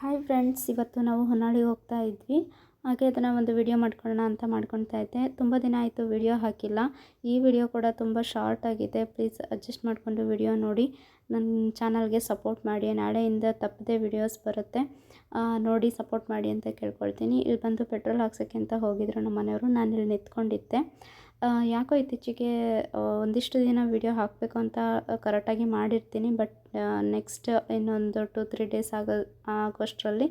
Hi friends, ಇವತ್ತು ನಾವು ಹೊನ್ನಾಳಿಗೆ ಹೋಗ್ತಾ ಇದ್ವಿ. ಹಾಗೆ ಅದನ್ನು ಒಂದು ವಿಡಿಯೋ ಮಾಡ್ಕೊಳ್ಳೋಣ ಅಂತ ಮಾಡ್ಕೊತಾ ಇದ್ದೆ. ತುಂಬ ದಿನ ಆಯಿತು ವಿಡಿಯೋ ಹಾಕಿಲ್ಲ. ಈ ವಿಡಿಯೋ ಕೂಡ ತುಂಬ ಶಾರ್ಟ್ ಆಗಿದೆ. ಪ್ಲೀಸ್ ಅಡ್ಜಸ್ಟ್ ಮಾಡಿಕೊಂಡು ವಿಡಿಯೋ ನೋಡಿ. ನನ್ನ ಚಾನಲ್ಗೆ ಸಪೋರ್ಟ್ ಮಾಡಿ. ನಾಳೆಯಿಂದ ತಪ್ಪದೆ ವಿಡಿಯೋಸ್ ಬರುತ್ತೆ, ನೋಡಿ ಸಪೋರ್ಟ್ ಮಾಡಿ ಅಂತ ಕೇಳ್ಕೊಳ್ತೀನಿ. ಇಲ್ಲಿ ಬಂದು ಪೆಟ್ರೋಲ್ ಹಾಕ್ಸೋಕ್ಕೆ ಅಂತ ಹೋಗಿದ್ರು ನಮ್ಮ ಮನೆಯವರು. ನಾನು ಇಲ್ಲಿ ನಿಂತ್ಕೊಂಡಿದ್ದೆ. ಯಾಕೋ ಇತ್ತೀಚೆಗೆ ಒಂದಿಷ್ಟು ದಿನ ವಿಡಿಯೋ ಹಾಕಬೇಕು ಅಂತ ಕರೆಕ್ಟಾಗಿ ಮಾಡಿರ್ತೀನಿ. ಬಟ್ ನೆಕ್ಸ್ಟ್ ಇನ್ನೊಂದು 2-3 ಡೇಸ್ ಆಗೋಷ್ಟರಲ್ಲಿ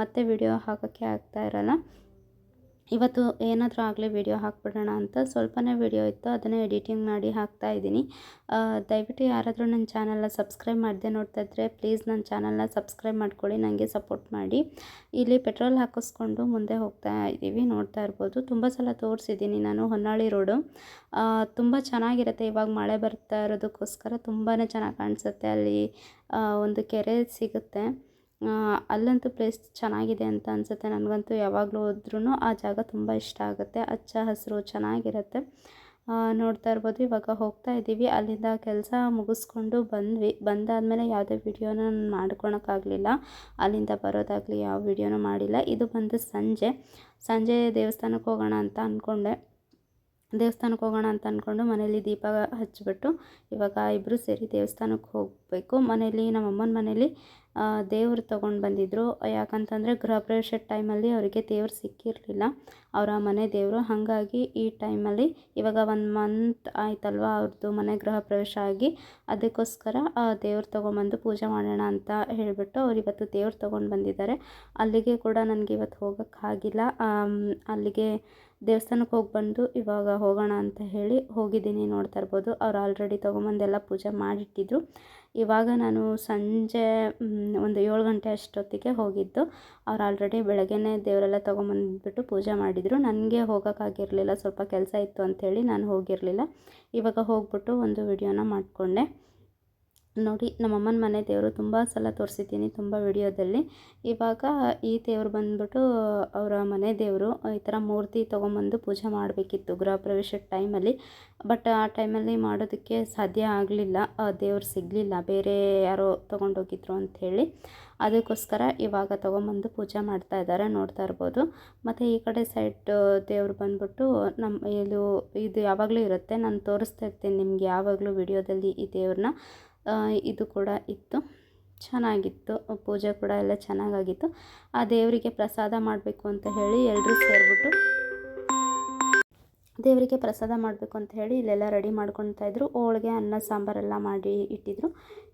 ಮತ್ತೆ ವಿಡಿಯೋ ಹಾಕೋಕ್ಕೆ ಆಗ್ತಾ ಇರಲ್ಲ. ಇವತ್ತು ಏನಾದರೂ ಆಗಲಿ ವಿಡಿಯೋ ಹಾಕ್ಬಿಡೋಣ ಅಂತ ಸ್ವಲ್ಪನೇ ವಿಡಿಯೋ ಇತ್ತು, ಅದನ್ನೇ ಎಡಿಟಿಂಗ್ ಮಾಡಿ ಹಾಕ್ತಾ ಇದ್ದೀನಿ. ದಯವಿಟ್ಟು ಯಾರಾದರೂ ನನ್ನ ಚಾನಲ್ನ ಸಬ್ಸ್ಕ್ರೈಬ್ ಮಾಡದೆ ನೋಡ್ತಾ ಇದ್ದರೆ ಪ್ಲೀಸ್ ನನ್ನ ಚಾನಲ್ನ ಸಬ್ಸ್ಕ್ರೈಬ್ ಮಾಡ್ಕೊಳ್ಳಿ, ನನಗೆ ಸಪೋರ್ಟ್ ಮಾಡಿ. ಇಲ್ಲಿ ಪೆಟ್ರೋಲ್ ಹಾಕಿಸ್ಕೊಂಡು ಮುಂದೆ ಹೋಗ್ತಾ ಇದ್ದೀವಿ. ನೋಡ್ತಾ ಇರ್ಬೋದು, ತುಂಬ ಸಲ ತೋರಿಸಿದ್ದೀನಿ ನಾನು ಹೊನ್ನಾಳಿ ರೋಡು. ತುಂಬ ಚೆನ್ನಾಗಿರುತ್ತೆ. ಇವಾಗ ಮಳೆ ಬರ್ತಾ ಇರೋದಕ್ಕೋಸ್ಕರ ತುಂಬಾ ಚೆನ್ನಾಗಿ ಕಾಣಿಸುತ್ತೆ. ಅಲ್ಲಿ ಒಂದು ಕೆರೆ ಸಿಗುತ್ತೆ, ಅಲ್ಲಂತೂ ಪ್ಲೇಸ್ ಚೆನ್ನಾಗಿದೆ ಅಂತ ಅನಿಸುತ್ತೆ ನನಗಂತೂ. ಯಾವಾಗಲೂ ಹೋದ್ರೂ ಆ ಜಾಗ ತುಂಬ ಇಷ್ಟ ಆಗುತ್ತೆ. ಹಚ್ಚ ಹಸಿರು ಚೆನ್ನಾಗಿರುತ್ತೆ. ನೋಡ್ತಾ ಇರ್ಬೋದು, ಇವಾಗ ಹೋಗ್ತಾ ಇದ್ದೀವಿ. ಅಲ್ಲಿಂದ ಕೆಲಸ ಮುಗಿಸ್ಕೊಂಡು ಬಂದಾದಮೇಲೆ ಯಾವುದೇ ವಿಡಿಯೋನ ನಾನು ಮಾಡ್ಕೊಳಕ್ಕಾಗಲಿಲ್ಲ. ಅಲ್ಲಿಂದ ಬರೋದಾಗಲಿ ಯಾವ ವಿಡಿಯೋನೂ ಮಾಡಿಲ್ಲ. ಇದು ಬಂದು ಸಂಜೆ ದೇವಸ್ಥಾನಕ್ಕೆ ಹೋಗೋಣ ಅಂತ ಅಂದ್ಕೊಂಡು ಮನೇಲಿ ದೀಪ ಹಚ್ಚಿಬಿಟ್ಟು ಇವಾಗ ಇಬ್ಬರು ಸೇರಿ ದೇವಸ್ಥಾನಕ್ಕೆ ಹೋಗಬೇಕು. ಮನೇಲಿ ನಮ್ಮಮ್ಮನ ಮನೇಲಿ ದೇವರು ತೊಗೊಂಡು ಬಂದಿದ್ದರು. ಯಾಕಂತಂದರೆ ಗೃಹ ಪ್ರವೇಶದ ಟೈಮಲ್ಲಿ ಅವರಿಗೆ ದೇವ್ರು ಸಿಕ್ಕಿರಲಿಲ್ಲ, ಅವರ ಮನೆ ದೇವರು. ಹಾಗಾಗಿ ಈ ಟೈಮಲ್ಲಿ ಇವಾಗ 1 ಮಂತ್ ಆಯ್ತಲ್ವ ಅವ್ರದ್ದು ಮನೆ ಗೃಹ ಪ್ರವೇಶ ಆಗಿ, ಅದಕ್ಕೋಸ್ಕರ ದೇವ್ರು ತೊಗೊಂಬಂದು ಪೂಜೆ ಮಾಡೋಣ ಅಂತ ಹೇಳಿಬಿಟ್ಟು ಅವ್ರು ಇವತ್ತು ದೇವ್ರು ತೊಗೊಂಡು ಬಂದಿದ್ದಾರೆ. ಅಲ್ಲಿಗೆ ಕೂಡ ನನಗೆ ಇವತ್ತು ಹೋಗೋಕ್ಕಾಗಿಲ್ಲ. ಅಲ್ಲಿಗೆ ದೇವಸ್ಥಾನಕ್ಕೆ ಹೋಗಿ ಬಂದು ಇವಾಗ ಹೋಗೋಣ ಅಂತ ಹೇಳಿ ಹೋಗಿದ್ದೀನಿ. ನೋಡ್ತಾ ಇರ್ಬೋದು, ಅವ್ರು ಆಲ್ರೆಡಿ ತೊಗೊಂಬಂದೆಲ್ಲ ಪೂಜೆ ಮಾಡಿಟ್ಟಿದ್ರು. ಇವಾಗ ನಾನು ಸಂಜೆ ಒಂದು 7 ಗಂಟೆ ಅಷ್ಟೊತ್ತಿಗೆ ಹೋಗಿದ್ದು. ಅವ್ರು ಆಲ್ರೆಡಿ ಬೆಳಗ್ಗೆನೇ ದೇವರೆಲ್ಲ ತೊಗೊಂಬಂದ್ಬಿಟ್ಟು ಪೂಜೆ ಮಾಡಿದರು. ನನಗೆ ಹೋಗೋಕ್ಕಾಗಿರಲಿಲ್ಲ, ಸ್ವಲ್ಪ ಕೆಲಸ ಇತ್ತು ಅಂಥೇಳಿ ನಾನು ಹೋಗಿರಲಿಲ್ಲ. ಇವಾಗ ಹೋಗ್ಬಿಟ್ಟು ಒಂದು ವಿಡಿಯೋನ ಮಾಡಿಕೊಂಡೆ. ನೋಡಿ, ನಮ್ಮಮ್ಮನ ಮನೆ ದೇವರು ತುಂಬ ಸಲ ತೋರಿಸಿದ್ದೀನಿ, ತುಂಬ ವಿಡಿಯೋದಲ್ಲಿ. ಇವಾಗ ಈ ದೇವರು ಬಂದ್ಬಿಟ್ಟು ಅವರ ಮನೆ ದೇವರು. ಈ ಥರ ಮೂರ್ತಿ ತೊಗೊಂಬಂದು ಪೂಜೆ ಮಾಡಬೇಕಿತ್ತು ಗೃಹ ಪ್ರವೇಶದ ಟೈಮಲ್ಲಿ. ಬಟ್ ಆ ಟೈಮಲ್ಲಿ ಮಾಡೋದಕ್ಕೆ ಸಾಧ್ಯ ಆಗಲಿಲ್ಲ, ದೇವ್ರು ಸಿಗಲಿಲ್ಲ, ಬೇರೆ ಯಾರೋ ತೊಗೊಂಡೋಗಿದ್ರು ಅಂಥೇಳಿ. ಅದಕ್ಕೋಸ್ಕರ ಇವಾಗ ತೊಗೊಂಬಂದು ಪೂಜೆ ಮಾಡ್ತಾ ಇದ್ದಾರೆ, ನೋಡ್ತಾ ಇರ್ಬೋದು. ಮತ್ತು ಈ ಕಡೆ ಸೈಡ್ ದೇವ್ರು ಬಂದ್ಬಿಟ್ಟು ಇದು ಯಾವಾಗಲೂ ಇರುತ್ತೆ. ನಾನು ತೋರಿಸ್ತಾ ಇರ್ತೀನಿ ನಿಮಗೆ ಯಾವಾಗಲೂ ವಿಡಿಯೋದಲ್ಲಿ ಈ ದೇವ್ರನ್ನ. ಇದು ಕೂಡ ಇತ್ತು, ಚೆನ್ನಾಗಿತ್ತು. ಪೂಜೆ ಕೂಡ ಎಲ್ಲ ಚೆನ್ನಾಗಾಗಿತ್ತು. ಆ ದೇವರಿಗೆ ಪ್ರಸಾದ ಮಾಡಬೇಕು ಅಂತ ಹೇಳಿ ಎಲ್ಲರೂ ಸೇರಿಬಿಟ್ಟು ದೇವರಿಗೆ ಪ್ರಸಾದ ಮಾಡಬೇಕು ಅಂತ ಹೇಳಿ ಇಲ್ಲೆಲ್ಲ ರೆಡಿ ಮಾಡ್ಕೊತಾ ಇದ್ರು. ಹೋಳಿಗೆ, ಅನ್ನ, ಸಾಂಬಾರೆಲ್ಲ ಮಾಡಿ ಇಟ್ಟಿದ್ರು.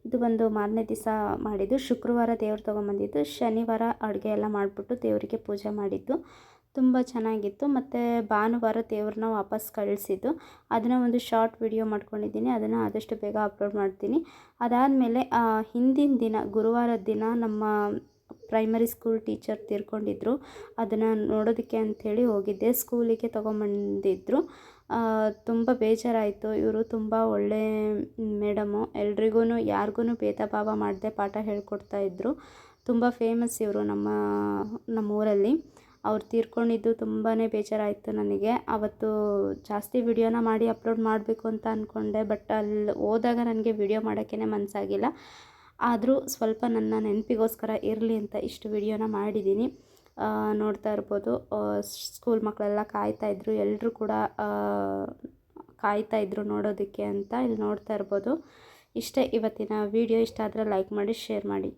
ಇದು ಬಂದು ಮಾರನೇ ದಿವಸ ಮಾಡಿದ್ದು. ಶುಕ್ರವಾರ ದೇವ್ರು ತೊಗೊಂಬಂದಿದ್ದು, ಶನಿವಾರ ಅಡುಗೆ ಎಲ್ಲ ಮಾಡಿಬಿಟ್ಟು ದೇವರಿಗೆ ಪೂಜೆ ಮಾಡಿದ್ದು. ತುಂಬ ಚೆನ್ನಾಗಿತ್ತು. ಮತ್ತು ಭಾನುವಾರ ದೇವ್ರನ್ನ ವಾಪಸ್ ಕಳಿಸಿದ್ದು. ಅದನ್ನು ಒಂದು ಶಾರ್ಟ್ ವಿಡಿಯೋ ಮಾಡ್ಕೊಂಡಿದ್ದೀನಿ, ಅದನ್ನು ಆದಷ್ಟು ಬೇಗ ಅಪ್ಲೋಡ್ ಮಾಡ್ತೀನಿ. ಅದಾದಮೇಲೆ ಹಿಂದಿನ ದಿನ ಗುರುವಾರದ ದಿನ ನಮ್ಮ ಪ್ರೈಮರಿ ಸ್ಕೂಲ್ ಟೀಚರ್ ತೀರ್ಕೊಂಡಿದ್ರು. ಅದನ್ನು ನೋಡೋದಕ್ಕೆ ಅಂಥೇಳಿ ಹೋಗಿದ್ದೆ. ಸ್ಕೂಲಿಗೆ ತೊಗೊಂಬಂದಿದ್ರು. ತುಂಬ ಬೇಜಾರಾಯಿತು. ಇವರು ತುಂಬ ಒಳ್ಳೆ ಮೇಡಮು, ಎಲ್ರಿಗೂ ಯಾರಿಗೂ ಭೇದ ಭಾವ ಮಾಡದೆ ಪಾಠ ಹೇಳ್ಕೊಡ್ತಾಯಿದ್ರು. ತುಂಬ ಫೇಮಸ್ ಇವರು ನಮ್ಮೂರಲ್ಲಿ. ಅವ್ರು ತೀರ್ಕೊಂಡಿದ್ದು ತುಂಬಾ ಬೇಜಾರಾಯಿತು ನನಗೆ. ಅವತ್ತು ಜಾಸ್ತಿ ವಿಡಿಯೋನ ಮಾಡಿ ಅಪ್ಲೋಡ್ ಮಾಡಬೇಕು ಅಂತ ಅಂದ್ಕೊಂಡೆ. ಬಟ್ ಅಲ್ಲಿ ಹೋದಾಗ ನನಗೆ ವಿಡಿಯೋ ಮಾಡೋಕ್ಕೇ ಮನಸ್ಸಾಗಿಲ್ಲ. ಆದರೂ ಸ್ವಲ್ಪ ನನ್ನ ನೆನಪಿಗೋಸ್ಕರ ಇರಲಿ ಅಂತ ಇಷ್ಟು ವಿಡಿಯೋನ ಮಾಡಿದ್ದೀನಿ. ನೋಡ್ತಾ ಇರ್ಬೋದು, ಸ್ಕೂಲ್ ಮಕ್ಕಳೆಲ್ಲ ಕಾಯ್ತಾಯಿದ್ರು, ಎಲ್ಲರೂ ಕೂಡ ಕಾಯ್ತಾಯಿದ್ರು ನೋಡೋದಕ್ಕೆ ಅಂತ. ಇಲ್ಲಿ ನೋಡ್ತಾ ಇರ್ಬೋದು. ಇಷ್ಟೇ ಇವತ್ತಿನ ವಿಡಿಯೋ. ಇಷ್ಟ ಆದರೆ ಲೈಕ್ ಮಾಡಿ, ಶೇರ್ ಮಾಡಿ.